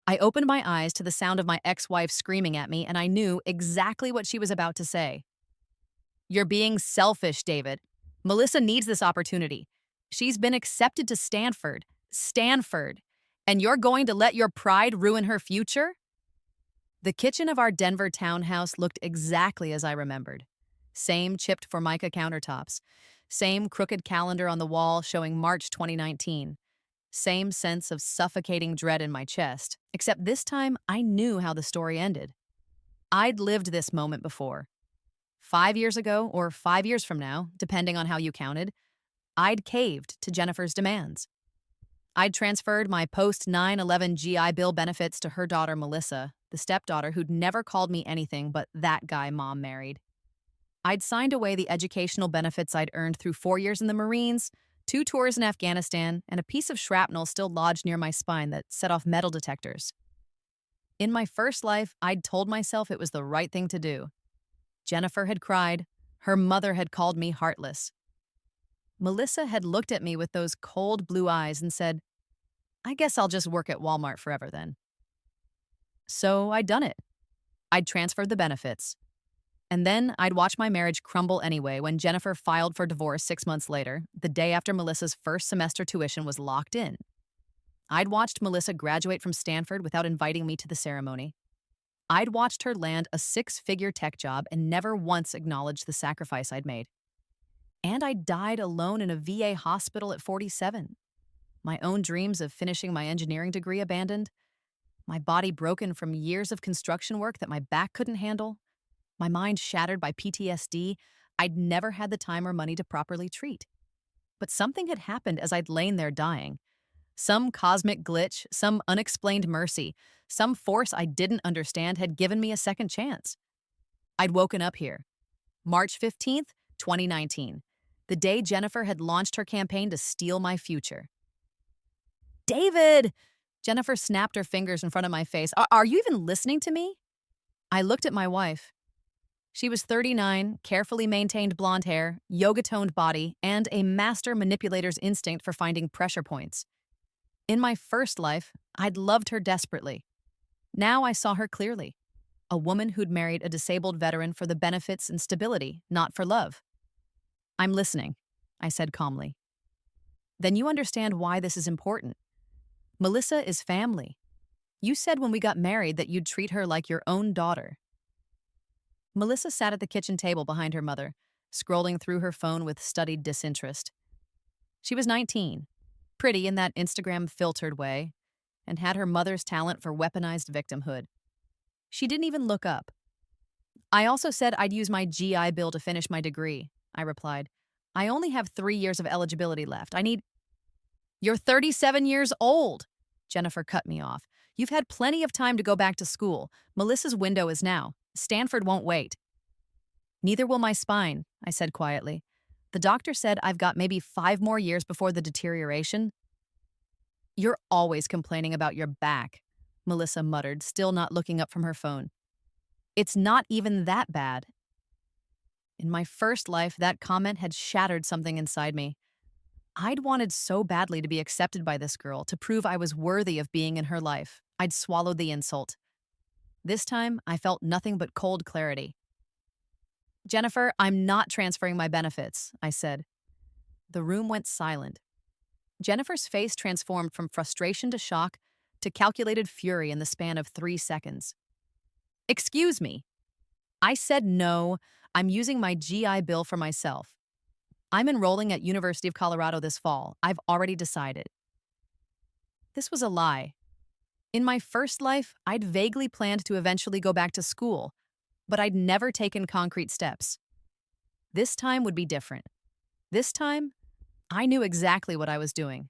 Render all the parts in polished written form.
I opened my eyes to the sound of my ex-wife screaming at me, and I knew exactly what she was about to say. "You're being selfish, David. Melissa needs this opportunity. She's been accepted to Stanford. Stanford. And you're going to let your pride ruin her future?" The kitchen of our Denver townhouse looked exactly as I remembered. Same chipped Formica countertops. Same crooked calendar on the wall showing March 2019. Same sense of suffocating dread in my chest, except this time I knew how the story ended. I'd lived this moment before. 5 years ago, or 5 years from now, depending on how you counted, I'd caved to Jennifer's demands. I'd transferred my post 9/11 GI Bill benefits to her daughter Melissa, the stepdaughter who'd never called me anything but that guy Mom married. I'd signed away the educational benefits I'd earned through 4 years in the Marines, 2 tours in Afghanistan, and a piece of shrapnel still lodged near my spine that set off metal detectors. In my first life, I'd told myself it was the right thing to do. Jennifer had cried. Her mother had called me heartless. Melissa had looked at me with those cold blue eyes and said, "I guess I'll just work at Walmart forever then." So I'd done it. I'd transferred the benefits. And then I'd watch my marriage crumble anyway when Jennifer filed for divorce 6 months later, the day after Melissa's first semester tuition was locked in. I'd watched Melissa graduate from Stanford without inviting me to the ceremony. I'd watched her land a six-figure tech job and never once acknowledged the sacrifice I'd made. And I died alone in a VA hospital at 47. My own dreams of finishing my engineering degree abandoned. My body broken from years of construction work that my back couldn't handle. My mind shattered by PTSD I'd never had the time or money to properly treat. But something had happened as I'd lain there dying. Some cosmic glitch, some unexplained mercy, some force I didn't understand had given me a second chance. I'd woken up here. March 15th, 2019, the day Jennifer had launched her campaign to steal my future. "David!" Jennifer snapped her fingers in front of my face. Are you even listening to me?" I looked at my wife. She was 39, carefully maintained blonde hair, yoga-toned body, and a master manipulator's instinct for finding pressure points. In my first life, I'd loved her desperately. Now I saw her clearly. A woman who'd married a disabled veteran for the benefits and stability, not for love. "I'm listening," I said calmly. "Then you understand why this is important. Melissa is family. You said when we got married that you'd treat her like your own daughter." Melissa sat at the kitchen table behind her mother, scrolling through her phone with studied disinterest. She was 19, pretty in that Instagram-filtered way, and had her mother's talent for weaponized victimhood. She didn't even look up. "I also said I'd use my GI Bill to finish my degree," I replied. "I only have 3 years of eligibility left. I need—" "You're 37 years old," Jennifer cut me off. "You've had plenty of time to go back to school. Melissa's window is now. Stanford won't wait." "Neither will my spine," I said quietly. "The doctor said I've got maybe 5 more years before the deterioration." "You're always complaining about your back," Melissa muttered, still not looking up from her phone. "It's not even that bad." In my first life, that comment had shattered something inside me. I'd wanted so badly to be accepted by this girl, to prove I was worthy of being in her life. I'd swallowed the insult. This time, I felt nothing but cold clarity. "Jennifer, I'm not transferring my benefits," I said. The room went silent. Jennifer's face transformed from frustration to shock to calculated fury in the span of 3 seconds. "Excuse me." I said no. I'm using my GI Bill for myself. I'm enrolling at University of Colorado this fall. I've already decided. This was a lie. In my first life, I'd vaguely planned to eventually go back to school, but I'd never taken concrete steps. This time would be different. This time, I knew exactly what I was doing.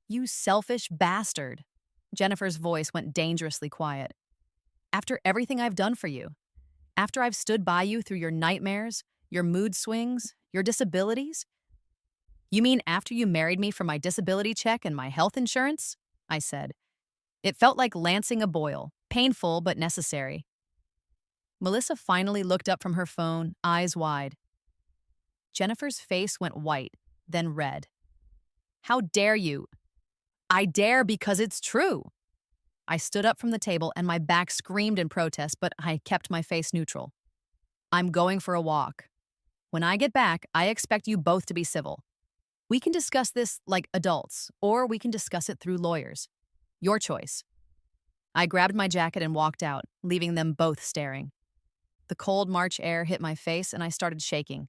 "You selfish bastard." Jennifer's voice went dangerously quiet. "After everything I've done for you, after I've stood by you through your nightmares, your mood swings, your disabilities? You mean after you married me for my disability check and my health insurance?" I said. It felt like lancing a boil, painful but necessary. Melissa finally looked up from her phone, eyes wide. Jennifer's face went white, then red. "How dare you?" "I dare because it's true." I stood up from the table and my back screamed in protest, but I kept my face neutral. I'm going for a walk. When I get back, I expect you both to be civil. We can discuss this like adults, or we can discuss it through lawyers. Your choice. I grabbed my jacket and walked out, leaving them both staring. The cold March air hit my face and I started shaking.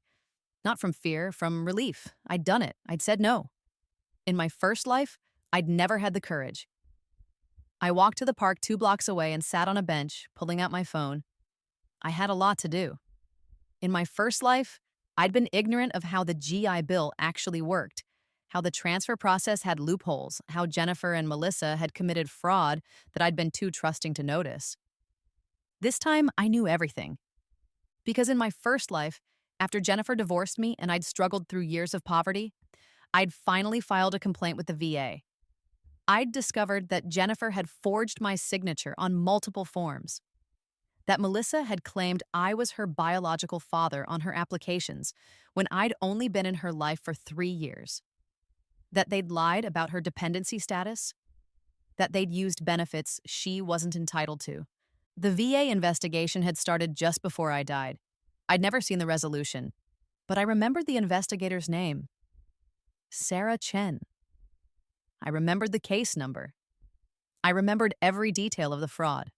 Not from fear, from relief. I'd done it. I'd said no. In my first life, I'd never had the courage. I walked to the park 2 blocks away and sat on a bench, pulling out my phone. I had a lot to do. In my first life, I'd been ignorant of how the GI Bill actually worked, how the transfer process had loopholes, how Jennifer and Melissa had committed fraud that I'd been too trusting to notice. This time, I knew everything. Because in my first life, after Jennifer divorced me and I'd struggled through years of poverty, I'd finally filed a complaint with the VA. I'd discovered that Jennifer had forged my signature on multiple forms, that Melissa had claimed I was her biological father on her applications when I'd only been in her life for 3 years, that they'd lied about her dependency status, that they'd used benefits she wasn't entitled to. The VA investigation had started just before I died. I'd never seen the resolution, but I remembered the investigator's name. Sarah Chen. I remembered the case number. I remembered every detail of the fraud.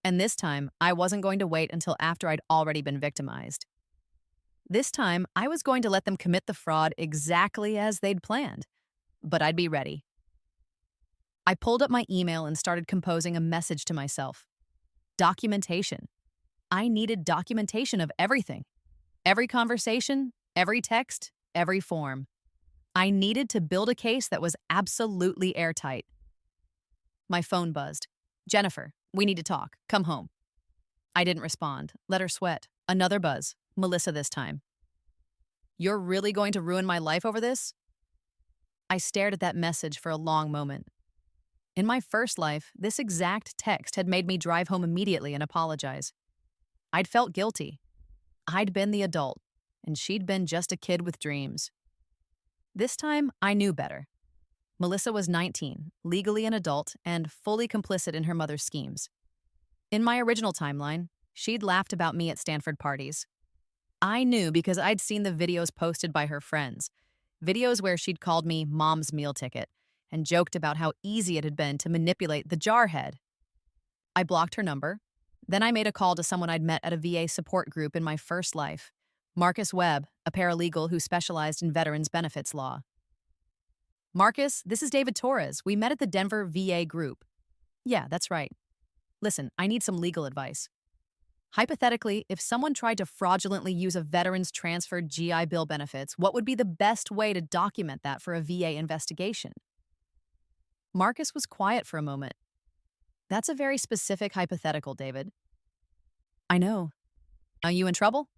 And this time, I wasn't going to wait until after I'd already been victimized. This time, I was going to let them commit the fraud exactly as they'd planned, but I'd be ready. I pulled up my email and started composing a message to myself. Documentation. I needed documentation of everything. Every conversation, every text, every form. I needed to build a case that was absolutely airtight. My phone buzzed. Jennifer, we need to talk. Come home. I didn't respond. Let her sweat. Another buzz. Melissa this time. You're really going to ruin my life over this? I stared at that message for a long moment. In my first life, this exact text had made me drive home immediately and apologize. I'd felt guilty. I'd been the adult, and she'd been just a kid with dreams. This time, I knew better. Melissa was 19, legally an adult, and fully complicit in her mother's schemes. In my original timeline, she'd laughed about me at Stanford parties. I knew because I'd seen the videos posted by her friends, videos where she'd called me Mom's meal ticket and joked about how easy it had been to manipulate the jarhead. I blocked her number. Then I made a call to someone I'd met at a VA support group in my first life, Marcus Webb, a paralegal who specialized in veterans benefits law. Marcus, this is David Torres. We met at the Denver VA group. Yeah, that's right. Listen, I need some legal advice. Hypothetically, if someone tried to fraudulently use a veteran's transferred GI Bill benefits, what would be the best way to document that for a VA investigation? Marcus was quiet for a moment. That's a very specific hypothetical, David. I know. Are you in trouble?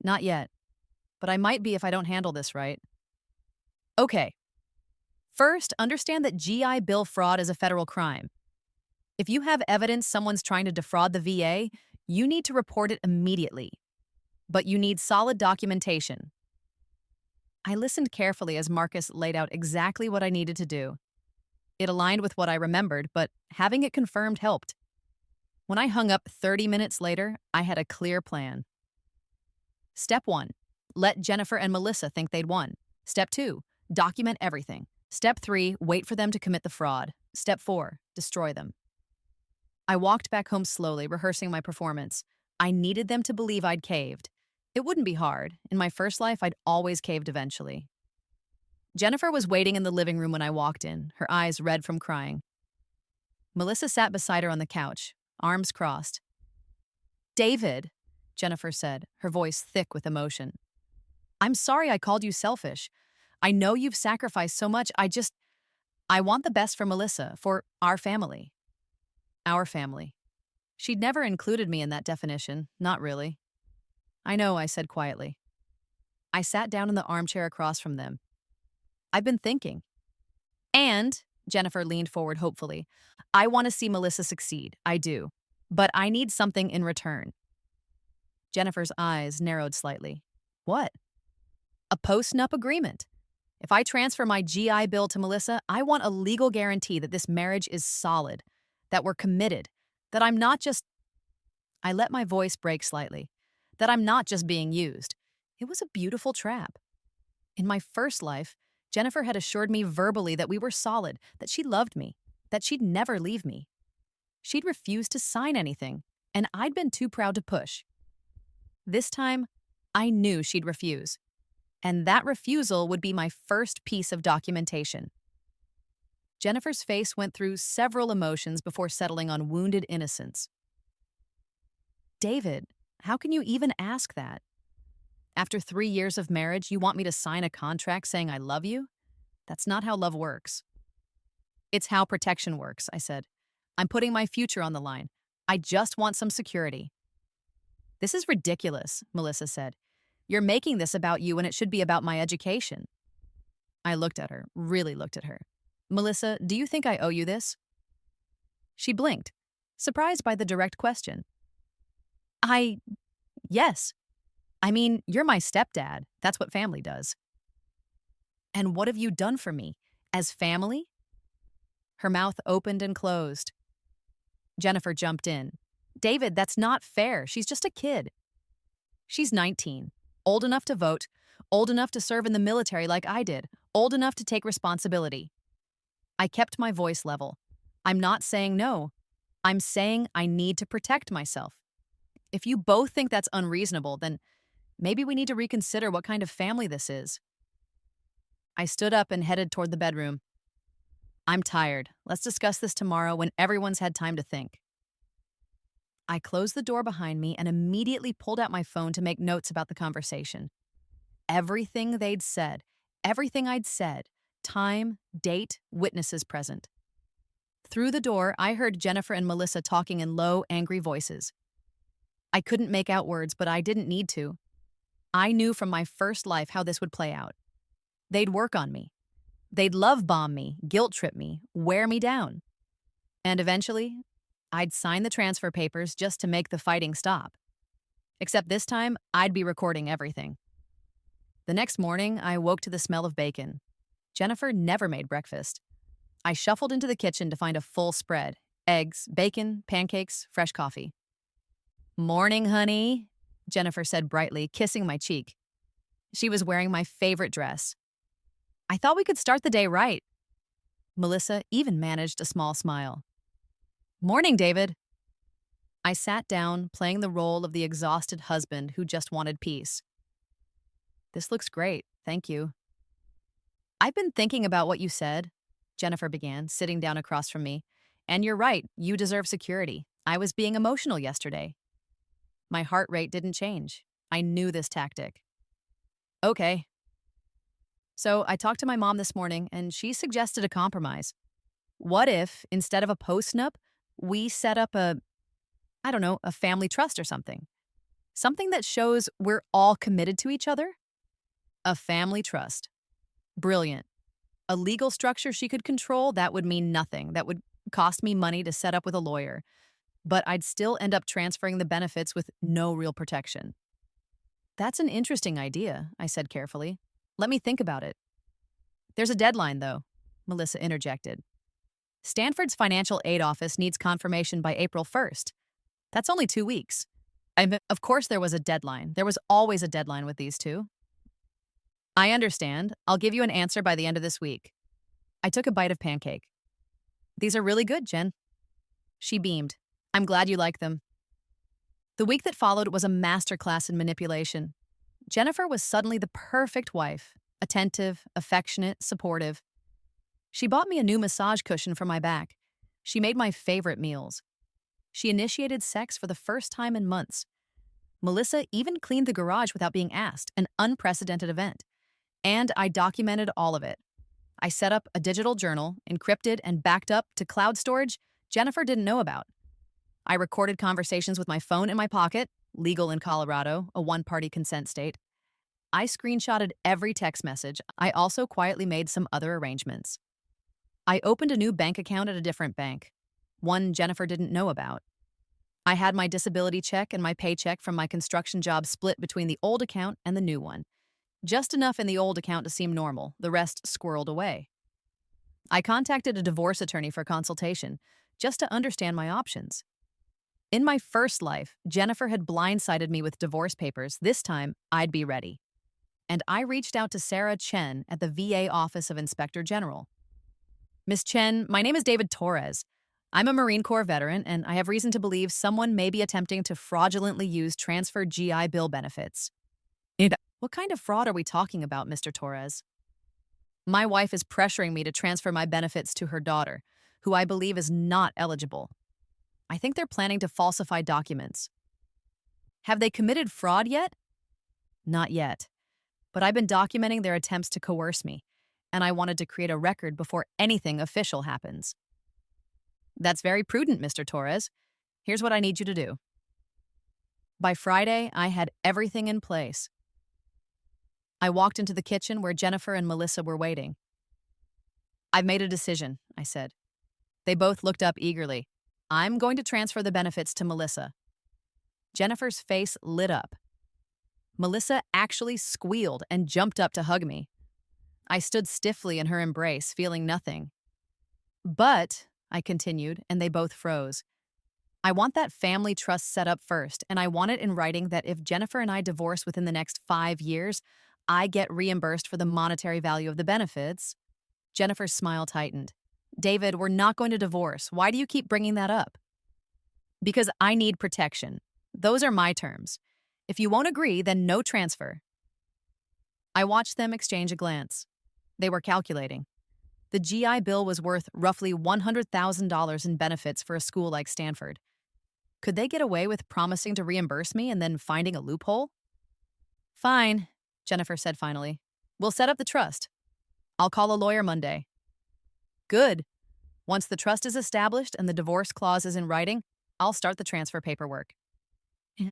Not yet. But I might be if I don't handle this right. Okay. First, understand that GI Bill fraud is a federal crime. If you have evidence someone's trying to defraud the VA, you need to report it immediately. But you need solid documentation. I listened carefully as Marcus laid out exactly what I needed to do. It aligned with what I remembered, but having it confirmed helped. When I hung up 30 minutes later, I had a clear plan. Step 1, let Jennifer and Melissa think they'd won. Step 2, document everything. Step 3, wait for them to commit the fraud. Step 4, destroy them. I walked back home slowly, rehearsing my performance. I needed them to believe I'd caved. It wouldn't be hard. In my first life, I'd always caved eventually. Jennifer was waiting in the living room when I walked in, her eyes red from crying. Melissa sat beside her on the couch, arms crossed. David, Jennifer said, her voice thick with emotion. I'm sorry I called you selfish. I know you've sacrificed so much. I want the best for Melissa, for our family. Our family. She'd never included me in that definition, not really. I know, I said quietly. I sat down in the armchair across from them. I've been thinking. And, Jennifer leaned forward hopefully, I want to see Melissa succeed. I do. But I need something in return. Jennifer's eyes narrowed slightly. What? A post-nup agreement. If I transfer my GI Bill to Melissa, I want a legal guarantee that this marriage is solid. that we're committed, that I'm not just, I let my voice break slightly, that I'm not just being used. It was a beautiful trap. In my first life, Jennifer had assured me verbally that we were solid, that she loved me, that she'd never leave me. She'd refused to sign anything, and I'd been too proud to push. This time, I knew she'd refuse, and that refusal would be my first piece of documentation. Jennifer's face went through several emotions before settling on wounded innocence. David, how can you even ask that? After 3 years of marriage, you want me to sign a contract saying I love you? That's not how love works. It's how protection works, I said. I'm putting my future on the line. I just want some security. This is ridiculous, Melissa said. You're making this about you when it should be about my education. I looked at her, really looked at her. Melissa, do you think I owe you this? She blinked, surprised by the direct question. Yes. I mean, you're my stepdad. That's what family does. And what have you done for me? As family? Her mouth opened and closed. Jennifer jumped in. David, that's not fair. She's just a kid. She's 19, old enough to vote, old enough to serve in the military like I did, old enough to take responsibility. I kept my voice level. I'm not saying no. I'm saying I need to protect myself. If you both think that's unreasonable, then maybe we need to reconsider what kind of family this is. I stood up and headed toward the bedroom. I'm tired. Let's discuss this tomorrow when everyone's had time to think. I closed the door behind me and immediately pulled out my phone to make notes about the conversation. Everything they'd said, everything I'd said, time, date, witnesses present. Through the door, I heard Jennifer and Melissa talking in low, angry voices. I couldn't make out words, but I didn't need to. I knew from my first life how this would play out. They'd work on me. They'd love bomb me, guilt trip me, wear me down. And eventually, I'd sign the transfer papers just to make the fighting stop. Except this time, I'd be recording everything. The next morning, I woke to the smell of bacon. Jennifer never made breakfast. I shuffled into the kitchen to find a full spread: eggs, bacon, pancakes, fresh coffee. Morning, honey, Jennifer said brightly, kissing my cheek. She was wearing my favorite dress. I thought we could start the day right. Melissa even managed a small smile. Morning, David. I sat down, playing the role of the exhausted husband who just wanted peace. This looks great, thank you. I've been thinking about what you said, Jennifer began, sitting down across from me. And you're right, you deserve security. I was being emotional yesterday. My heart rate didn't change. I knew this tactic. Okay. So I talked to my mom this morning, and she suggested a compromise. What if, instead of a post-nup, we set up a family trust or something? Something that shows we're all committed to each other? A family trust. Brilliant. A legal structure she could control, that would mean nothing. That would cost me money to set up with a lawyer. But I'd still end up transferring the benefits with no real protection. That's an interesting idea, I said carefully. Let me think about it. There's a deadline, though, Melissa interjected. Stanford's financial aid office needs confirmation by April 1st. That's only 2 weeks. Of course there was a deadline. There was always a deadline with these two. I understand. I'll give you an answer by the end of this week. I took a bite of pancake. These are really good, Jen. She beamed. I'm glad you like them. The week that followed was a masterclass in manipulation. Jennifer was suddenly the perfect wife, attentive, affectionate, supportive. She bought me a new massage cushion for my back. She made my favorite meals. She initiated sex for the first time in months. Melissa even cleaned the garage without being asked, an unprecedented event. And I documented all of it. I set up a digital journal, encrypted and backed up to cloud storage Jennifer didn't know about. I recorded conversations with my phone in my pocket, legal in Colorado, a one-party consent state. I screenshotted every text message. I also quietly made some other arrangements. I opened a new bank account at a different bank, one Jennifer didn't know about. I had my disability check and my paycheck from my construction job split between the old account and the new one. Just enough in the old account to seem normal, the rest squirreled away. I contacted a divorce attorney for consultation. just to understand my options. In my first life, Jennifer had blindsided me with divorce papers. This time, I'd be ready. And I reached out to Sarah Chen at the VA Office of Inspector General. Miss Chen, my name is David Torres. I'm a Marine Corps veteran, and I have reason to believe someone may be attempting to fraudulently use transferred GI Bill benefits. What kind of fraud are we talking about, Mr. Torres? My wife is pressuring me to transfer my benefits to her daughter, who I believe is not eligible. I think they're planning to falsify documents. Have they committed fraud yet? Not yet. But I've been documenting their attempts to coerce me, and I wanted to create a record before anything official happens. That's very prudent, Mr. Torres. Here's what I need you to do. By Friday, I had everything in place. I walked into the kitchen where Jennifer and Melissa were waiting. I've made a decision, I said. They both looked up eagerly. I'm going to transfer the benefits to Melissa. Jennifer's face lit up. Melissa actually squealed and jumped up to hug me. I stood stiffly in her embrace, feeling nothing. But, I continued, and they both froze. I want that family trust set up first, and I want it in writing that if Jennifer and I divorce within the next 5 years, I get reimbursed for the monetary value of the benefits. Jennifer's smile tightened. David, we're not going to divorce. Why do you keep bringing that up? Because I need protection. Those are my terms. If you won't agree, then no transfer. I watched them exchange a glance. They were calculating. The GI Bill was worth roughly $100,000 in benefits for a school like Stanford. Could they get away with promising to reimburse me and then finding a loophole? Fine, Jennifer said finally. We'll set up the trust. I'll call a lawyer Monday. Good. Once the trust is established and the divorce clause is in writing, I'll start the transfer paperwork.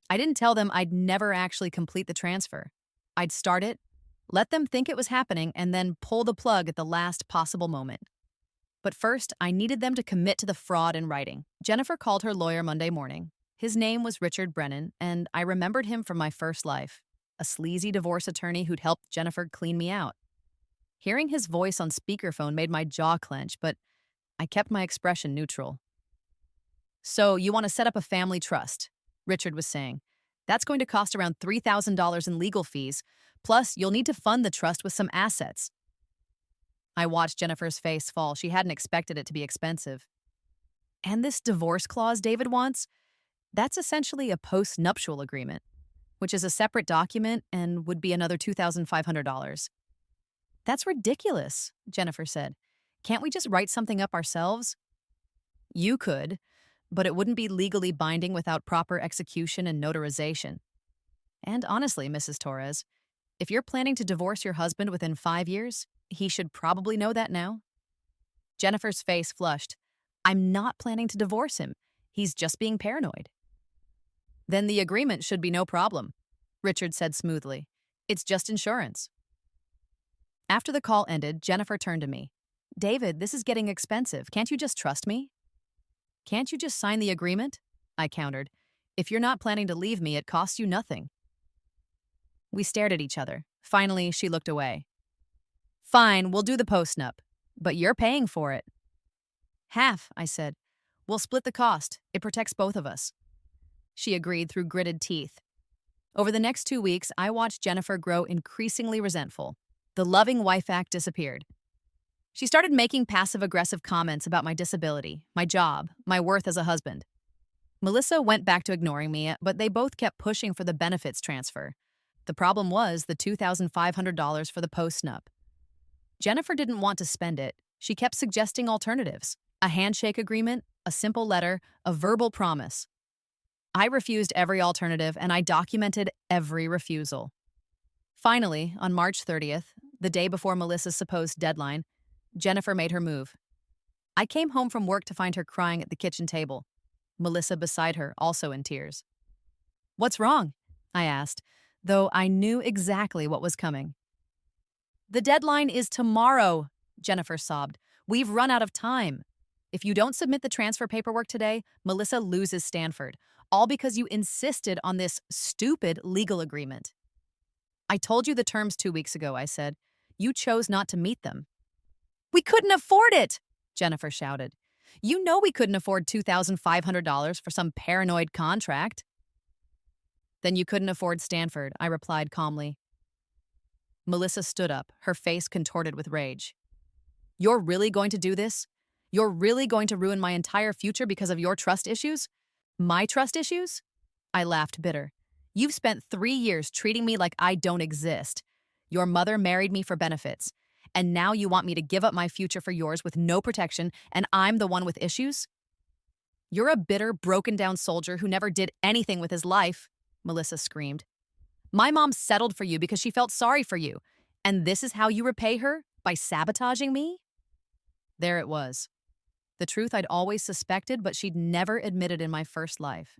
I didn't tell them I'd never actually complete the transfer. I'd start it, let them think it was happening, and then pull the plug at the last possible moment. But first, I needed them to commit to the fraud in writing. Jennifer called her lawyer Monday morning. His name was Richard Brennan, and I remembered him from my first life, a sleazy divorce attorney who'd helped Jennifer clean me out. Hearing his voice on speakerphone made my jaw clench, but I kept my expression neutral. So, you want to set up a family trust, Richard was saying. That's going to cost around $3,000 in legal fees, plus you'll need to fund the trust with some assets. I watched Jennifer's face fall. She hadn't expected it to be expensive. And this divorce clause David wants? That's essentially a post-nuptial agreement, which is a separate document and would be another $2,500. That's ridiculous, Jennifer said. Can't we just write something up ourselves? You could, but it wouldn't be legally binding without proper execution and notarization. And honestly, Mrs. Torres, if you're planning to divorce your husband within 5 years, he should probably know that now. Jennifer's face flushed. I'm not planning to divorce him. He's just being paranoid. Then the agreement should be no problem, Richard said smoothly. It's just insurance. After the call ended, Jennifer turned to me. David, this is getting expensive. Can't you just trust me? Can't you just sign the agreement? I countered. If you're not planning to leave me, it costs you nothing. We stared at each other. Finally, she looked away. Fine, we'll do the post-nup, but you're paying for it. Half, I said. We'll split the cost. It protects both of us. She agreed through gritted teeth. Over the next 2 weeks, I watched Jennifer grow increasingly resentful. The loving wife act disappeared. She started making passive-aggressive comments about my disability, my job, my worth as a husband. Melissa went back to ignoring me, but they both kept pushing for the benefits transfer. The problem was the $2,500 for the post-nup. Jennifer didn't want to spend it. She kept suggesting alternatives. A handshake agreement, a simple letter, a verbal promise. I refused every alternative, and I documented every refusal. Finally, on March 30th, the day before Melissa's supposed deadline, Jennifer made her move. I came home from work to find her crying at the kitchen table, Melissa beside her, also in tears. What's wrong? I asked, though I knew exactly what was coming. The deadline is tomorrow, Jennifer sobbed. We've run out of time. If you don't submit the transfer paperwork today, Melissa loses Stanford, all because you insisted on this stupid legal agreement. I told you the terms 2 weeks ago, I said. You chose not to meet them. We couldn't afford it, Jennifer shouted. You know we couldn't afford $2,500 for some paranoid contract. Then you couldn't afford Stanford, I replied calmly. Melissa stood up, her face contorted with rage. You're really going to do this? You're really going to ruin my entire future because of your trust issues? My trust issues? I laughed bitter. You've spent 3 years treating me like I don't exist. Your mother married me for benefits. And now you want me to give up my future for yours with no protection, and I'm the one with issues? You're a bitter, broken-down soldier who never did anything with his life, Melissa screamed. My mom settled for you because she felt sorry for you. And this is how you repay her? By sabotaging me? There it was. The truth I'd always suspected, but she'd never admitted in my first life.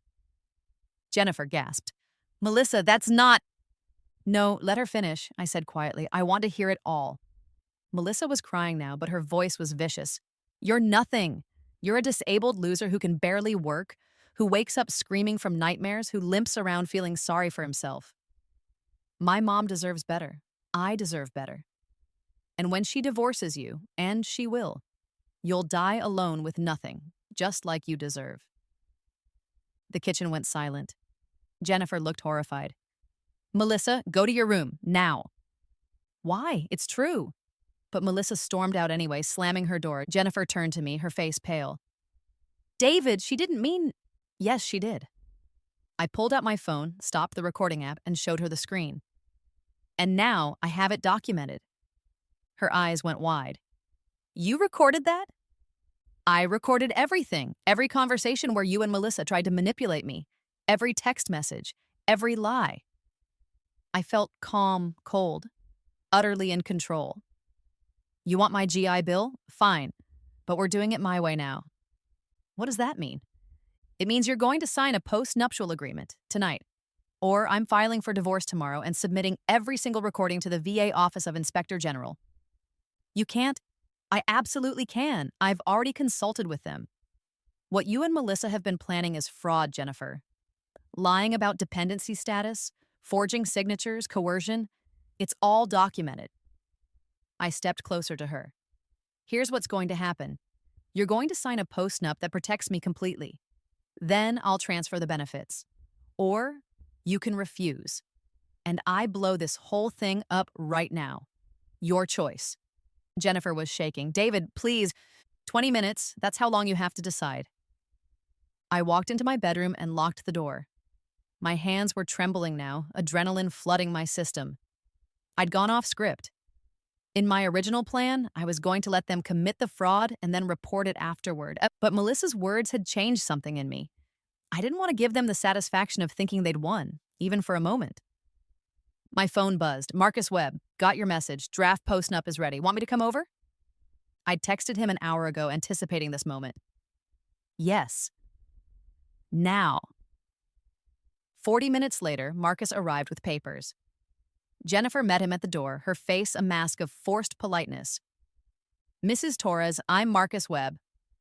Jennifer gasped. Melissa, that's not— No, let her finish, I said quietly. I want to hear it all. Melissa was crying now, but her voice was vicious. You're nothing. You're a disabled loser who can barely work, who wakes up screaming from nightmares, who limps around feeling sorry for himself. My mom deserves better. I deserve better. And when she divorces you, and she will, you'll die alone with nothing, just like you deserve. The kitchen went silent. Jennifer looked horrified. Melissa, go to your room, now. Why? It's true. But Melissa stormed out anyway, slamming her door. Jennifer turned to me, her face pale. David, she didn't mean— Yes, she did. I pulled out my phone, stopped the recording app, and showed her the screen. And now I have it documented. Her eyes went wide. You recorded that? I recorded everything, every conversation where you and Melissa tried to manipulate me, every text message, every lie. I felt calm, cold, utterly in control. You want my GI Bill? Fine, but we're doing it my way now. What does that mean? It means you're going to sign a post-nuptial agreement tonight, or I'm filing for divorce tomorrow and submitting every single recording to the VA Office of Inspector General. You can't? I absolutely can. I've already consulted with them. What you and Melissa have been planning is fraud, Jennifer. Lying about dependency status, forging signatures, coercion, it's all documented. I stepped closer to her. Here's what's going to happen. You're going to sign a post-nup that protects me completely. Then I'll transfer the benefits. Or you can refuse. And I blow this whole thing up right now. Your choice. Jennifer was shaking. David, please. 20 minutes. That's how long you have to decide. I walked into my bedroom and locked the door. My hands were trembling now, adrenaline flooding my system. I'd gone off script. In my original plan, I was going to let them commit the fraud and then report it afterward. But Melissa's words had changed something in me. I didn't want to give them the satisfaction of thinking they'd won, even for a moment. My phone buzzed. Marcus Webb, got your message. Draft post-nup is ready. Want me to come over? I'd texted him an hour ago, anticipating this moment. Yes. Now. 40 minutes later, Marcus arrived with papers. Jennifer met him at the door, her face a mask of forced politeness. Mrs. Torres, I'm Marcus Webb.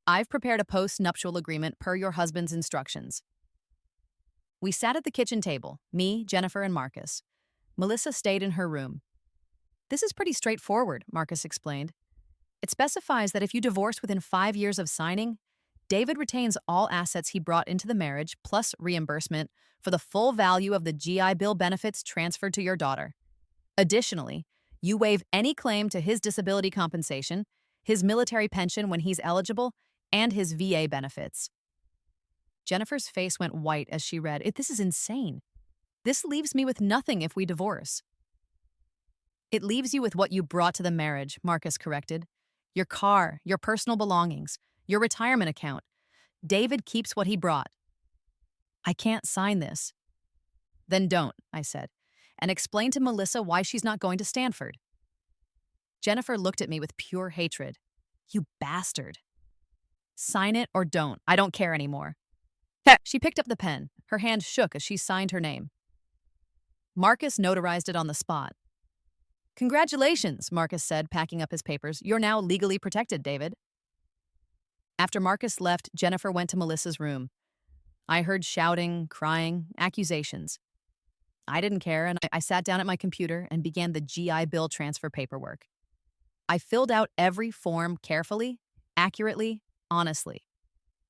I've prepared a post-nuptial agreement per your husband's instructions. We sat at the kitchen table, me, Jennifer, and Marcus. Melissa stayed in her room. This is pretty straightforward, Marcus explained. It specifies that if you divorce within 5 years of signing, David retains all assets he brought into the marriage plus reimbursement for the full value of the GI Bill benefits transferred to your daughter. Additionally, you waive any claim to his disability compensation, his military pension when he's eligible, and his VA benefits. Jennifer's face went white as she read, This is insane. This leaves me with nothing if we divorce. It leaves you with what you brought to the marriage, Marcus corrected. Your car, your personal belongings, your retirement account. David keeps what he brought. I can't sign this. Then don't, I said, and explain to Melissa why she's not going to Stanford. Jennifer looked at me with pure hatred. You bastard. Sign it or don't. I don't care anymore. She picked up the pen. Her hand shook as she signed her name. Marcus notarized it on the spot. Congratulations, Marcus said, packing up his papers. You're now legally protected, David. After Marcus left, Jennifer went to Melissa's room. I heard shouting, crying, accusations. I didn't care, and I sat down at my computer and began the GI Bill transfer paperwork. I filled out every form carefully, accurately, Honestly,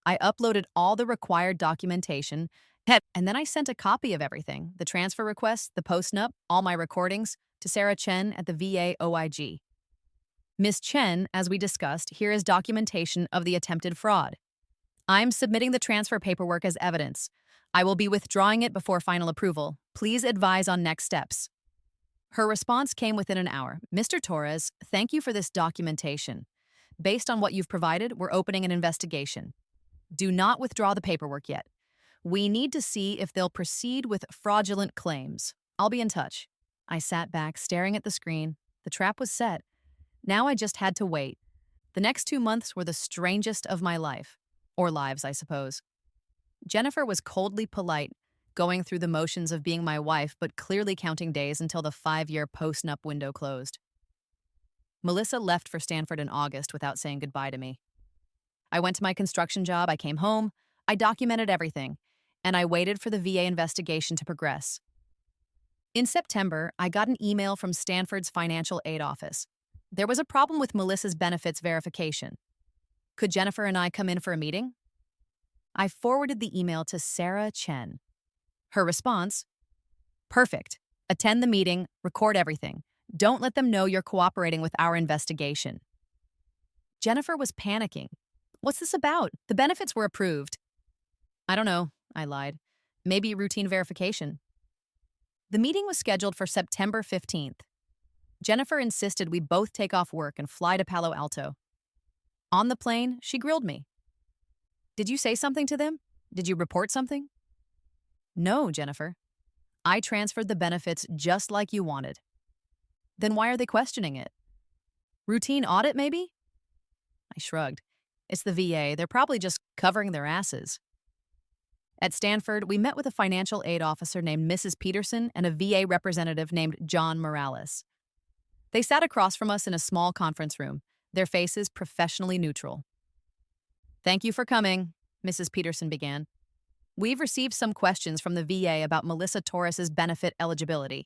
I uploaded all the required documentation, and then I sent a copy of everything, the transfer request, the post-nup, all my recordings, to Sarah Chen at the VA OIG. Miss Chen, as we discussed, here is documentation of the attempted fraud. I'm submitting the transfer paperwork as evidence. I will be withdrawing it before final approval. Please advise on next steps. Her response came within an hour. Mr. Torres, thank you for this documentation. Based on what you've provided, we're opening an investigation. Do not withdraw the paperwork yet. We need to see if they'll proceed with fraudulent claims. I'll be in touch. I sat back, staring at the screen. The trap was set. Now I just had to wait. The next 2 months were the strangest of my life. Or lives, I suppose. Jennifer was coldly polite, going through the motions of being my wife, but clearly counting days until the 5-year post-nup window closed. Melissa left for Stanford in August without saying goodbye to me. I went to my construction job, I came home, I documented everything, and I waited for the VA investigation to progress. In September, I got an email from Stanford's financial aid office. There was a problem with Melissa's benefits verification. Could Jennifer and I come in for a meeting? I forwarded the email to Sarah Chen. Her response, perfect. Attend the meeting, record everything. Don't let them know you're cooperating with our investigation. Jennifer was panicking. What's this about? The benefits were approved. I don't know, I lied. Maybe routine verification. The meeting was scheduled for September 15th. Jennifer insisted we both take off work and fly to Palo Alto. On the plane, she grilled me. Did you say something to them? Did you report something? No, Jennifer. I transferred the benefits just like you wanted. Then why are they questioning it? Routine audit, maybe? I shrugged. It's the VA. They're probably just covering their asses. At Stanford, we met with a financial aid officer named Mrs. Peterson and a VA representative named John Morales. They sat across from us in a small conference room, their faces professionally neutral. Thank you for coming, Mrs. Peterson began. We've received some questions from the VA about Melissa Torres's benefit eligibility.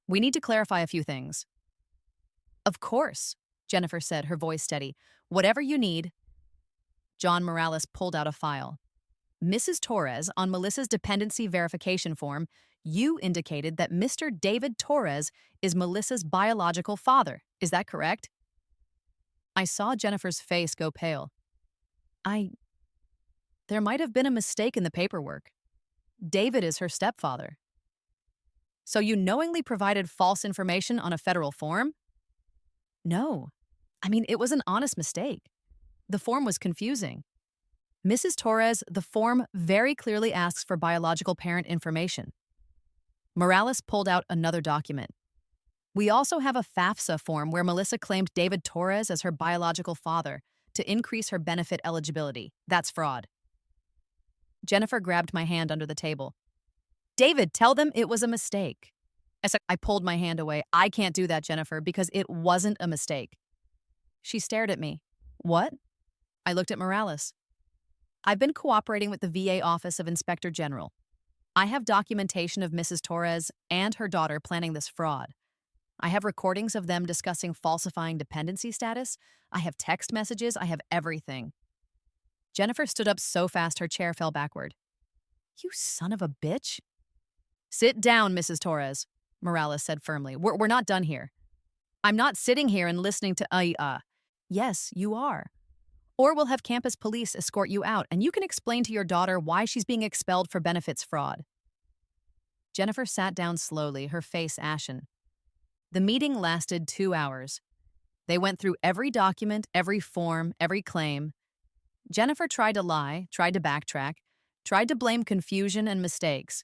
We need to clarify a few things. Of course, Jennifer said, her voice steady. Whatever you need. John Morales pulled out a file. Mrs. Torres, on Melissa's dependency verification form, you indicated that Mr. David Torres is Melissa's biological father. Is that correct? I saw Jennifer's face go pale. There might have been a mistake in the paperwork. David is her stepfather. So you knowingly provided false information on a federal form? No. It was an honest mistake. The form was confusing. Mrs. Torres, the form very clearly asks for biological parent information. Morales pulled out another document. We also have a FAFSA form where Melissa claimed David Torres as her biological father to increase her benefit eligibility. That's fraud. Jennifer grabbed my hand under the table. David, tell them it was a mistake. I pulled my hand away. I can't do that, Jennifer, because it wasn't a mistake. She stared at me. What? I looked at Morales. I've been cooperating with the VA Office of Inspector General. I have documentation of Mrs. Torres and her daughter planning this fraud. I have recordings of them discussing falsifying dependency status. I have text messages. I have everything. Jennifer stood up so fast her chair fell backward. You son of a bitch. Sit down, Mrs. Torres, Morales said firmly. We're not done here. I'm not sitting here and listening to Yes, you are. Or we'll have campus police escort you out, and you can explain to your daughter why she's being expelled for benefits fraud. Jennifer sat down slowly, her face ashen. The meeting lasted 2 hours. They went through every document, every form, every claim. Jennifer tried to lie, tried to backtrack, tried to blame confusion and mistakes.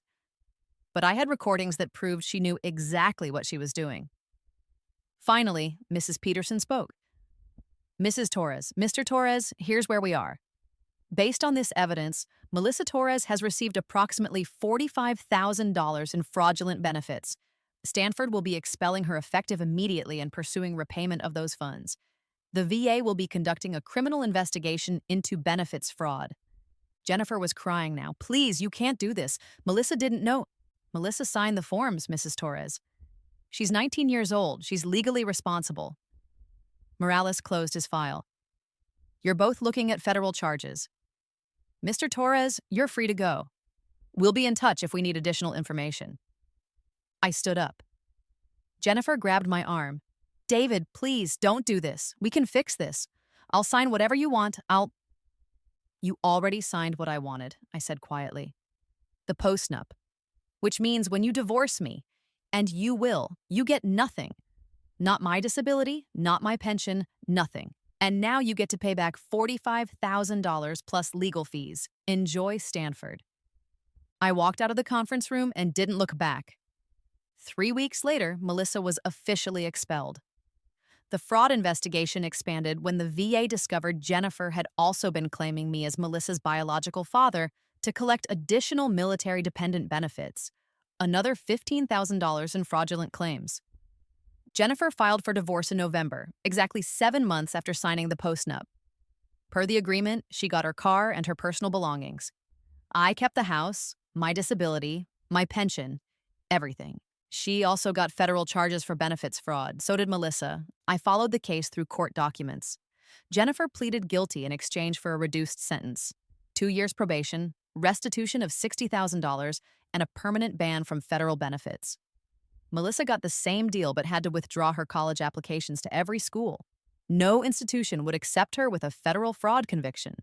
But I had recordings that proved she knew exactly what she was doing. Finally, Mrs. Peterson spoke. Mrs. Torres, Mr. Torres, here's where we are. Based on this evidence, Melissa Torres has received approximately $45,000 in fraudulent benefits. Stanford will be expelling her effective immediately and pursuing repayment of those funds. The VA will be conducting a criminal investigation into benefits fraud. Jennifer was crying now. Please, you can't do this. Melissa didn't know. Melissa signed the forms, Mrs. Torres. She's 19 years old. She's legally responsible. Morales closed his file. You're both looking at federal charges. Mr. Torres, you're free to go. We'll be in touch if we need additional information. I stood up. Jennifer grabbed my arm. David, please, don't do this. We can fix this. I'll sign whatever you want. You already signed what I wanted, I said quietly. The postnup. Which means when you divorce me, and you will, you get nothing. Not my disability, not my pension, nothing. And now you get to pay back $45,000 plus legal fees. Enjoy Stanford. I walked out of the conference room and didn't look back. 3 weeks later, Melissa was officially expelled. The fraud investigation expanded when the VA discovered Jennifer had also been claiming me as Melissa's biological father to collect additional military dependent benefits, another $15,000 in fraudulent claims. Jennifer filed for divorce in November, exactly 7 months after signing the postnup. Per the agreement, she got her car and her personal belongings. I kept the house, my disability, my pension, everything. She also got federal charges for benefits fraud. So did Melissa. I followed the case through court documents. Jennifer pleaded guilty in exchange for a reduced sentence, 2 years probation, restitution of $60,000, and a permanent ban from federal benefits. Melissa got the same deal but had to withdraw her college applications to every school. No institution would accept her with a federal fraud conviction.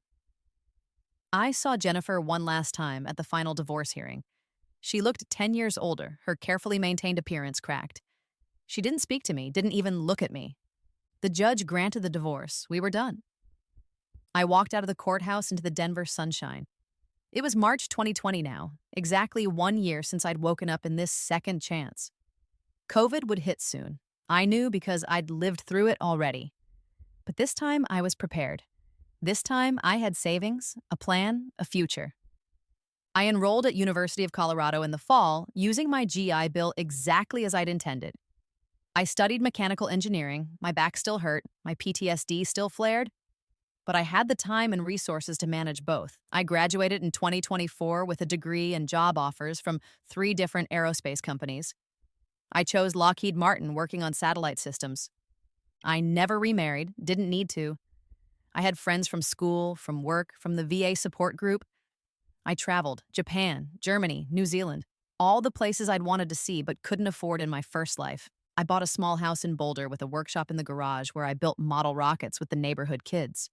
I saw Jennifer one last time at the final divorce hearing. She looked 10 years older, her carefully maintained appearance cracked. She didn't speak to me, didn't even look at me. The judge granted the divorce. We were done. I walked out of the courthouse into the Denver sunshine. It was March 2020 now, exactly 1 year since I'd woken up in this second chance. COVID would hit soon. I knew because I'd lived through it already. But this time I was prepared. This time I had savings, a plan, a future. I enrolled at University of Colorado in the fall, using my GI Bill exactly as I'd intended. I studied mechanical engineering, my back still hurt, my PTSD still flared, but I had the time and resources to manage both. I graduated in 2024 with a degree and job offers from 3 different aerospace companies. I chose Lockheed Martin working on satellite systems. I never remarried, didn't need to. I had friends from school, from work, from the VA support group. I traveled, Japan, Germany, New Zealand, all the places I'd wanted to see but couldn't afford in my first life. I bought a small house in Boulder with a workshop in the garage where I built model rockets with the neighborhood kids.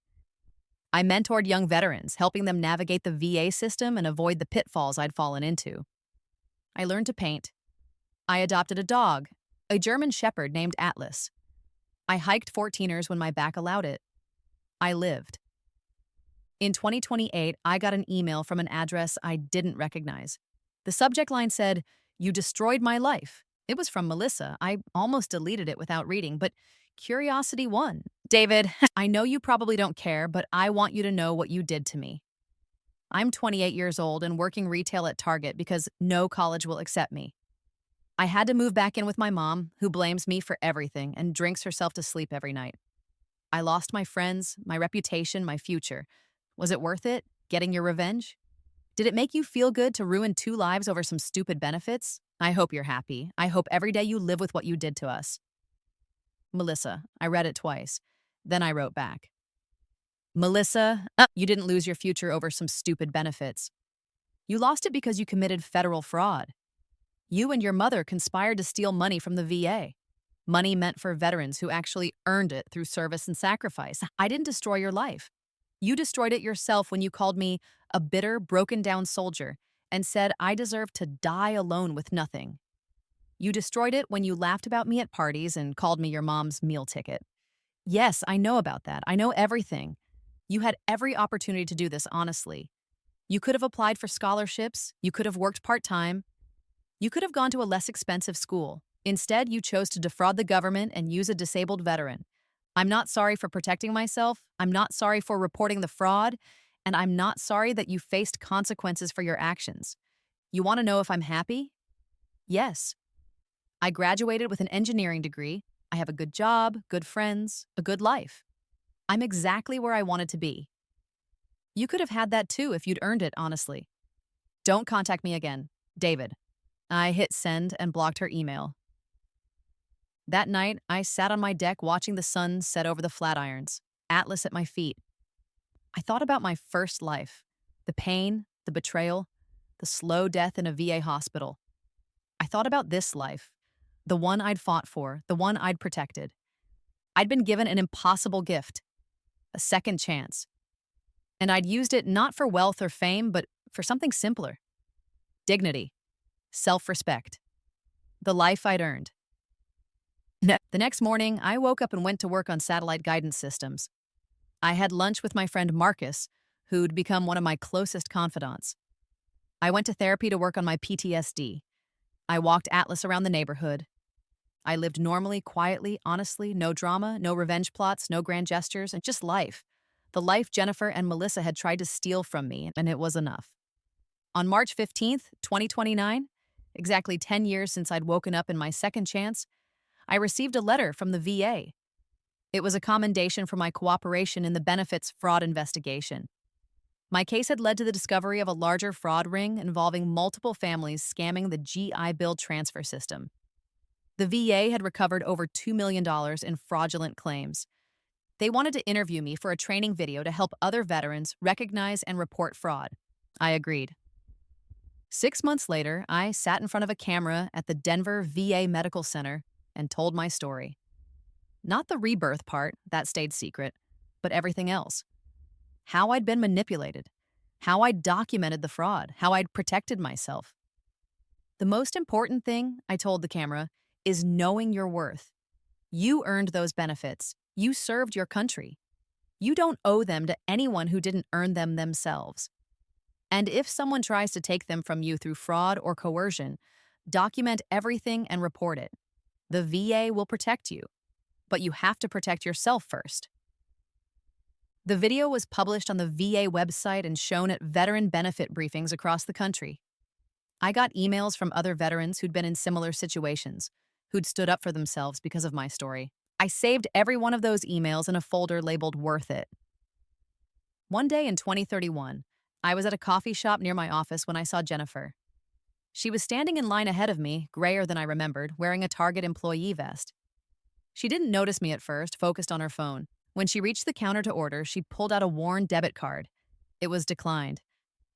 I mentored young veterans, helping them navigate the VA system and avoid the pitfalls I'd fallen into. I learned to paint. I adopted a dog, a German shepherd named Atlas. I hiked 14ers when my back allowed it. I lived. In 2028, I got an email from an address I didn't recognize. The subject line said, "You destroyed my life." It was from Melissa. I almost deleted it without reading, but curiosity won. David, I know you probably don't care, but I want you to know what you did to me. I'm 28 years old and working retail at Target because no college will accept me. I had to move back in with my mom, who blames me for everything and drinks herself to sleep every night. I lost my friends, my reputation, my future. Was it worth it, getting your revenge? Did it make you feel good to ruin 2 lives over some stupid benefits? I hope you're happy. I hope every day you live with what you did to us. Melissa, I read it twice. Then I wrote back. Melissa, you didn't lose your future over some stupid benefits. You lost it because you committed federal fraud. You and your mother conspired to steal money from the VA. Money meant for veterans who actually earned it through service and sacrifice. I didn't destroy your life. You destroyed it yourself when you called me a bitter, broken-down soldier and said I deserved to die alone with nothing. You destroyed it when you laughed about me at parties and called me your mom's meal ticket. Yes, I know about that. I know everything. You had every opportunity to do this honestly. You could have applied for scholarships. You could have worked part-time. You could have gone to a less expensive school. Instead, you chose to defraud the government and use a disabled veteran. I'm not sorry for protecting myself. I'm not sorry for reporting the fraud. And I'm not sorry that you faced consequences for your actions. You want to know if I'm happy? Yes. I graduated with an engineering degree. I have a good job, good friends, a good life. I'm exactly where I wanted to be. You could have had that too if you'd earned it, honestly. Don't contact me again. David. I hit send and blocked her email. That night, I sat on my deck watching the sun set over the Flatirons, Atlas at my feet. I thought about my first life, the pain, the betrayal, the slow death in a VA hospital. I thought about this life, the one I'd fought for, the one I'd protected. I'd been given an impossible gift, a second chance. And I'd used it not for wealth or fame, but for something simpler: dignity, self respect, the life I'd earned. The next morning, I woke up and went to work on satellite guidance systems. I had lunch with my friend Marcus, who'd become one of my closest confidants. I went to therapy to work on my PTSD. I walked Atlas around the neighborhood. I lived normally, quietly, honestly, no drama, no revenge plots, no grand gestures, and just life. The life Jennifer and Melissa had tried to steal from me, and it was enough. On March 15th, 2029, exactly 10 years since I'd woken up in my second chance, I received a letter from the VA. It was a commendation for my cooperation in the benefits fraud investigation. My case had led to the discovery of a larger fraud ring involving multiple families scamming the GI Bill transfer system. The VA had recovered over $2 million in fraudulent claims. They wanted to interview me for a training video to help other veterans recognize and report fraud. I agreed. 6 months later, I sat in front of a camera at the Denver VA Medical Center and told my story. Not the rebirth part, that stayed secret, but everything else. How I'd been manipulated, how I'd documented the fraud, how I'd protected myself. The most important thing, I told the camera, is knowing your worth. You earned those benefits. You served your country. You don't owe them to anyone who didn't earn them themselves. And if someone tries to take them from you through fraud or coercion, document everything and report it. The VA will protect you, but you have to protect yourself first. The video was published on the VA website and shown at veteran benefit briefings across the country. I got emails from other veterans who'd been in similar situations, who'd stood up for themselves because of my story. I saved every one of those emails in a folder labeled "Worth It." One day in 2031, I was at a coffee shop near my office when I saw Jennifer. She was standing in line ahead of me, grayer than I remembered, wearing a Target employee vest. She didn't notice me at first, focused on her phone. When she reached the counter to order, she pulled out a worn debit card. It was declined.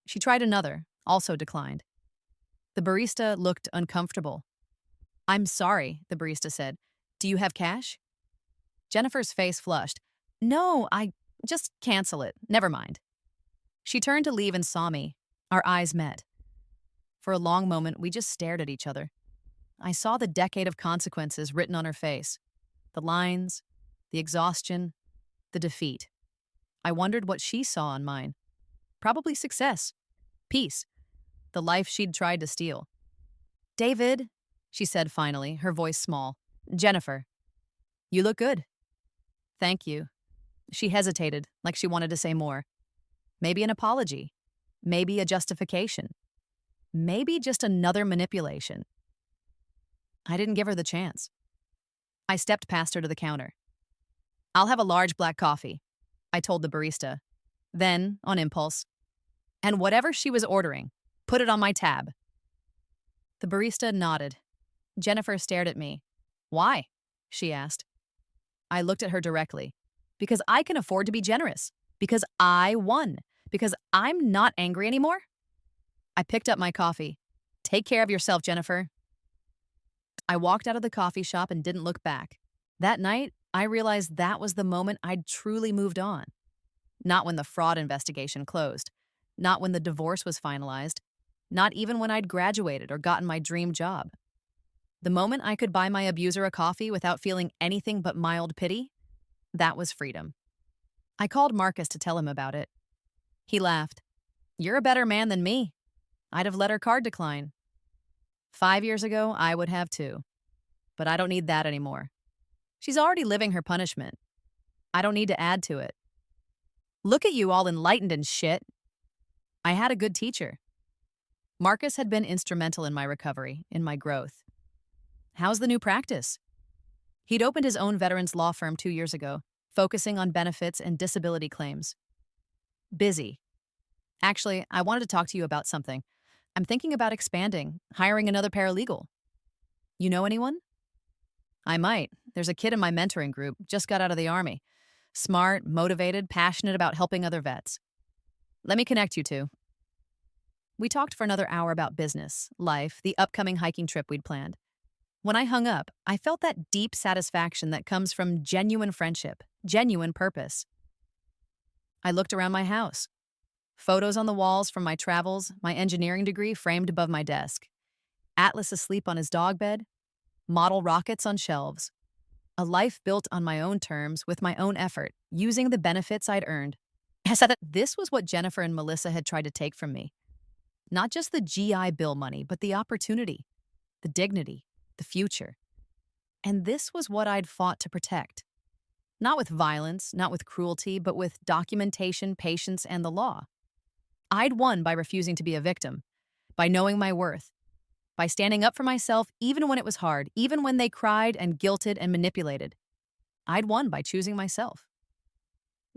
She tried another, also declined. The barista looked uncomfortable. "I'm sorry," the barista said. "Do you have cash?" Jennifer's face flushed. "No, just cancel it. Never mind." She turned to leave and saw me. Our eyes met. For a long moment, we just stared at each other. I saw the decade of consequences written on her face. The lines, the exhaustion, the defeat. I wondered what she saw on mine. Probably success, peace, the life she'd tried to steal. "David," she said finally, her voice small. "Jennifer, you look good." "Thank you." She hesitated, like she wanted to say more. Maybe an apology. Maybe a justification. Maybe just another manipulation. I didn't give her the chance. I stepped past her to the counter. "I'll have a large black coffee," I told the barista. Then, on impulse, "And whatever she was ordering, put it on my tab." The barista nodded. Jennifer stared at me. "Why?" she asked. I looked at her directly. "Because I can afford to be generous. Because I won. Because I'm not angry anymore." I picked up my coffee. "Take care of yourself, Jennifer." I walked out of the coffee shop and didn't look back. That night, I realized that was the moment I'd truly moved on. Not when the fraud investigation closed. Not when the divorce was finalized. Not even when I'd graduated or gotten my dream job. The moment I could buy my abuser a coffee without feeling anything but mild pity, that was freedom. I called Marcus to tell him about it. He laughed. "You're a better man than me. I'd have let her card decline. 5 years ago, I would have too. But I don't need that anymore. She's already living her punishment. I don't need to add to it. Look at you all enlightened and shit." I had a good teacher. Marcus had been instrumental in my recovery, in my growth. "How's the new practice?" He'd opened his own veterans law firm 2 years ago, focusing on benefits and disability claims. "Busy. Actually, I wanted to talk to you about something. I'm thinking about expanding, hiring another paralegal. You know anyone?" "I might. There's a kid in my mentoring group, just got out of the Army. Smart, motivated, passionate about helping other vets. Let me connect you two. We talked for another hour about business, life, the upcoming hiking trip we'd planned. When I hung up, I felt that deep satisfaction that comes from genuine friendship, genuine purpose. I looked around my house. Photos on the walls from my travels, my engineering degree framed above my desk. Atlas asleep on his dog bed, model rockets on shelves. A life built on my own terms with my own effort, using the benefits I'd earned. I said that this was what Jennifer and Melissa had tried to take from me. Not just the GI Bill money, but the opportunity, the dignity, the future. And this was what I'd fought to protect. Not with violence, not with cruelty, but with documentation, patience, and the law. I'd won by refusing to be a victim, by knowing my worth, by standing up for myself even when it was hard, even when they cried and guilted and manipulated. I'd won by choosing myself.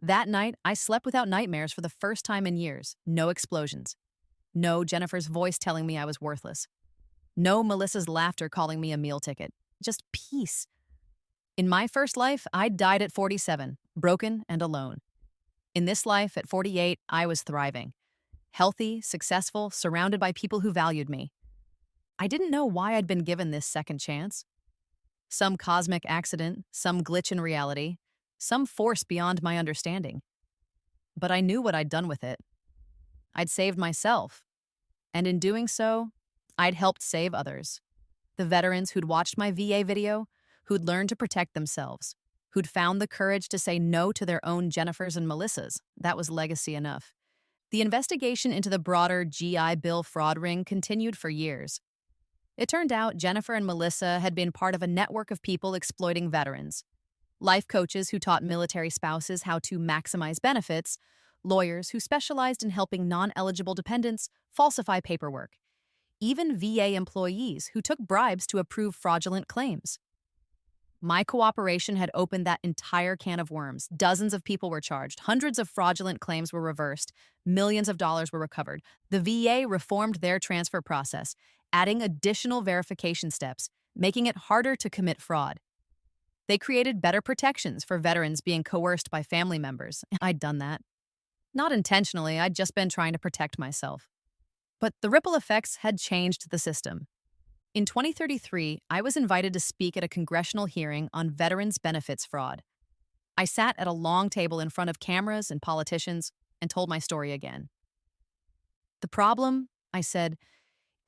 That night, I slept without nightmares for the first time in years. No explosions. No Jennifer's voice telling me I was worthless. No Melissa's laughter calling me a meal ticket. Just peace. In my first life, I died at 47, broken and alone. In this life, at 48, I was thriving. Healthy, successful, surrounded by people who valued me. I didn't know why I'd been given this second chance. Some cosmic accident, some glitch in reality, some force beyond my understanding. But I knew what I'd done with it. I'd saved myself. And in doing so, I'd helped save others. The veterans who'd watched my VA video, who'd learned to protect themselves, who'd found the courage to say no to their own Jennifers and Melissas. That was legacy enough. The investigation into the broader GI Bill fraud ring continued for years. It turned out Jennifer and Melissa had been part of a network of people exploiting veterans. Life coaches who taught military spouses how to maximize benefits, lawyers who specialized in helping non-eligible dependents falsify paperwork, even VA employees who took bribes to approve fraudulent claims. My cooperation had opened that entire can of worms. Dozens of people were charged, hundreds of fraudulent claims were reversed, millions of dollars were recovered. The VA reformed their transfer process, adding additional verification steps, making it harder to commit fraud. They created better protections for veterans being coerced by family members. I'd done that. Not intentionally, I'd just been trying to protect myself. But the ripple effects had changed the system. In 2033, I was invited to speak at a congressional hearing on veterans' benefits fraud. I sat at a long table in front of cameras and politicians and told my story again. The problem, I said,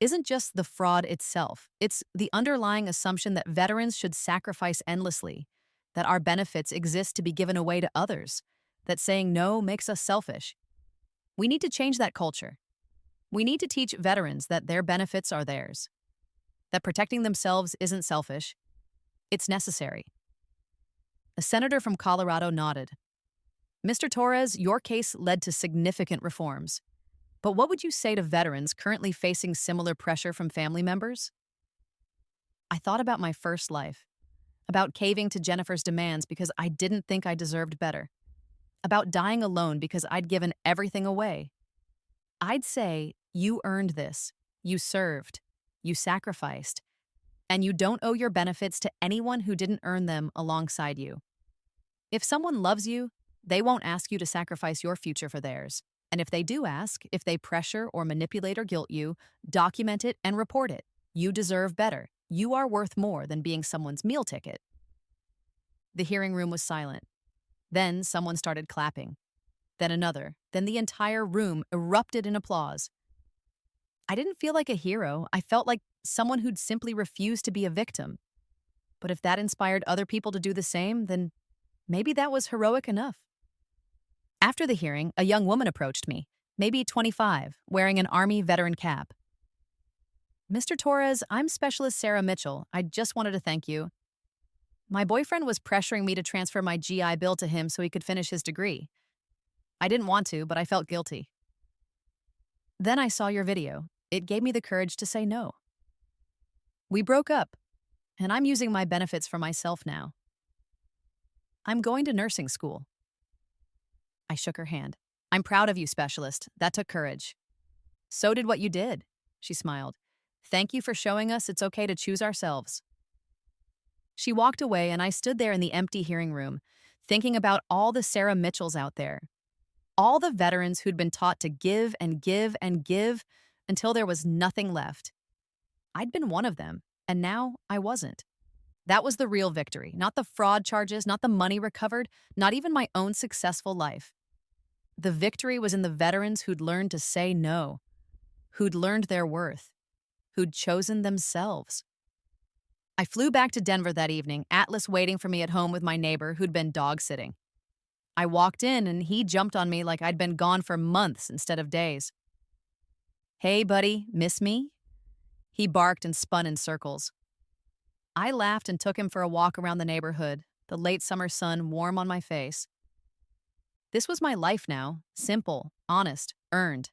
isn't just the fraud itself. It's the underlying assumption that veterans should sacrifice endlessly, that our benefits exist to be given away to others, that saying no makes us selfish. We need to change that culture. We need to teach veterans that their benefits are theirs, that protecting themselves isn't selfish, it's necessary. A senator from Colorado nodded. Mr. Torres, your case led to significant reforms. But what would you say to veterans currently facing similar pressure from family members? I thought about my first life, about caving to Jennifer's demands because I didn't think I deserved better, about dying alone because I'd given everything away. I'd say, you earned this, you served, you sacrificed, and you don't owe your benefits to anyone who didn't earn them alongside you. If someone loves you, they won't ask you to sacrifice your future for theirs. And if they do ask, if they pressure or manipulate or guilt you, document it and report it. You deserve better. You are worth more than being someone's meal ticket. The hearing room was silent. Then someone started clapping. Then another. Then the entire room erupted in applause. I didn't feel like a hero. I felt like someone who'd simply refused to be a victim. But if that inspired other people to do the same, then maybe that was heroic enough. After the hearing, a young woman approached me, maybe 25, wearing an Army veteran cap. Mr. Torres, I'm Specialist Sarah Mitchell. I just wanted to thank you. My boyfriend was pressuring me to transfer my GI Bill to him so he could finish his degree. I didn't want to, but I felt guilty. Then I saw your video. It gave me the courage to say no. We broke up, and I'm using my benefits for myself now. I'm going to nursing school. I shook her hand. I'm proud of you, Specialist. That took courage. So did what you did, she smiled. Thank you for showing us it's okay to choose ourselves. She walked away, and I stood there in the empty hearing room, thinking about all the Sarah Mitchells out there, all the veterans who'd been taught to give and give and give until there was nothing left. I'd been one of them, and now I wasn't. That was the real victory, not the fraud charges, not the money recovered, not even my own successful life. The victory was in the veterans who'd learned to say no, who'd learned their worth, who'd chosen themselves. I flew back to Denver that evening, Atlas waiting for me at home with my neighbor who'd been dog sitting. I walked in and he jumped on me like I'd been gone for months instead of days. "Hey, buddy, miss me?" He barked and spun in circles. I laughed and took him for a walk around the neighborhood, the late summer sun warm on my face. This was my life now, simple, honest, earned.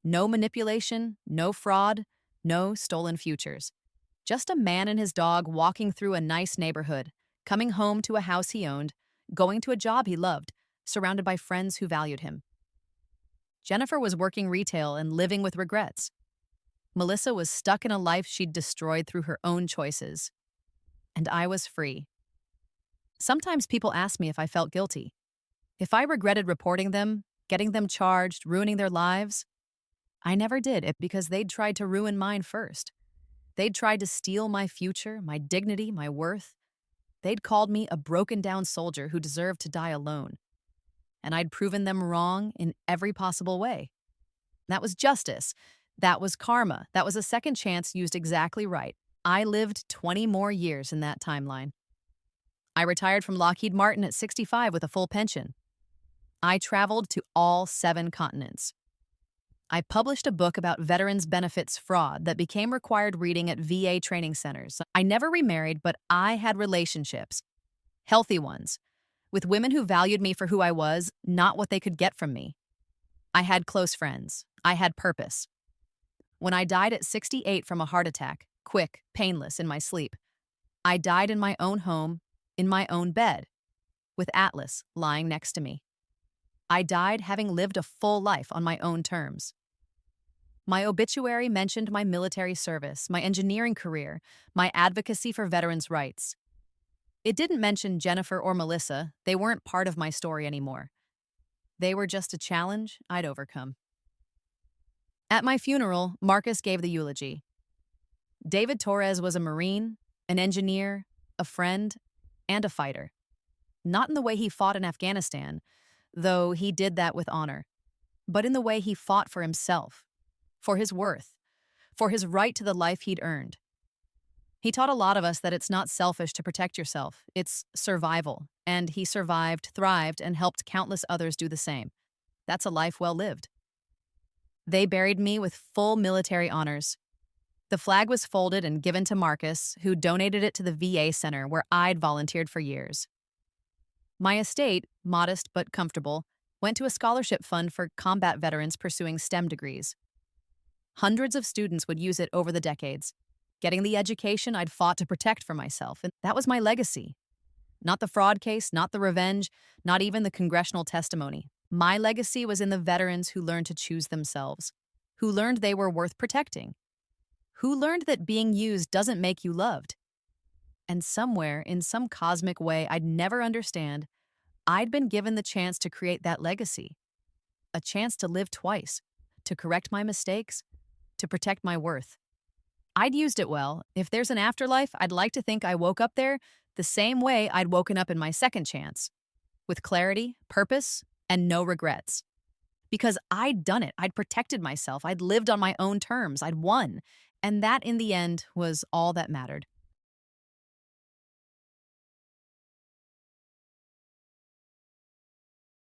No manipulation, no fraud, no stolen futures. Just a man and his dog walking through a nice neighborhood, coming home to a house he owned, going to a job he loved, surrounded by friends who valued him. Jennifer was working retail and living with regrets. Melissa was stuck in a life she'd destroyed through her own choices. And I was free. Sometimes people ask me if I felt guilty. If I regretted reporting them, getting them charged, ruining their lives. I never did it because they'd tried to ruin mine first. They'd tried to steal my future, my dignity, my worth. They'd called me a broken-down soldier who deserved to die alone. And I'd proven them wrong in every possible way. That was justice. That was karma. That was a second chance used exactly right. I lived 20 more years in that timeline. I retired from Lockheed Martin at 65 with a full pension. I traveled to all 7 continents. I published a book about veterans benefits fraud that became required reading at VA training centers. I never remarried, but I had relationships, healthy ones, with women who valued me for who I was, not what they could get from me. I had close friends. I had purpose. When I died at 68 from a heart attack, quick, painless, in my sleep, I died in my own home, in my own bed, with Atlas lying next to me. I died having lived a full life on my own terms. My obituary mentioned my military service, my engineering career, my advocacy for veterans' rights. It didn't mention Jennifer or Melissa. They weren't part of my story anymore. They were just a challenge I'd overcome. At my funeral, Marcus gave the eulogy. David Torres was a Marine, an engineer, a friend, and a fighter. Not in the way he fought in Afghanistan, though he did that with honor, but in the way he fought for himself, for his worth, for his right to the life he'd earned. He taught a lot of us that it's not selfish to protect yourself, it's survival, and he survived, thrived, and helped countless others do the same. That's a life well lived. They buried me with full military honors. The flag was folded and given to Marcus, who donated it to the VA center where I'd volunteered for years. My estate, modest but comfortable, went to a scholarship fund for combat veterans pursuing STEM degrees. Hundreds of students would use it over the decades, getting the education I'd fought to protect for myself, and that was my legacy. Not the fraud case, not the revenge, not even the congressional testimony. My legacy was in the veterans who learned to choose themselves, who learned they were worth protecting, who learned that being used doesn't make you loved. And somewhere, in some cosmic way I'd never understand, I'd been given the chance to create that legacy. A chance to live twice, to correct my mistakes, to protect my worth. I'd used it well. If there's an afterlife, I'd like to think I woke up there the same way I'd woken up in my second chance, with clarity, purpose, and no regrets. Because I'd done it. I'd protected myself. I'd lived on my own terms. I'd won. And that, in the end, was all that mattered.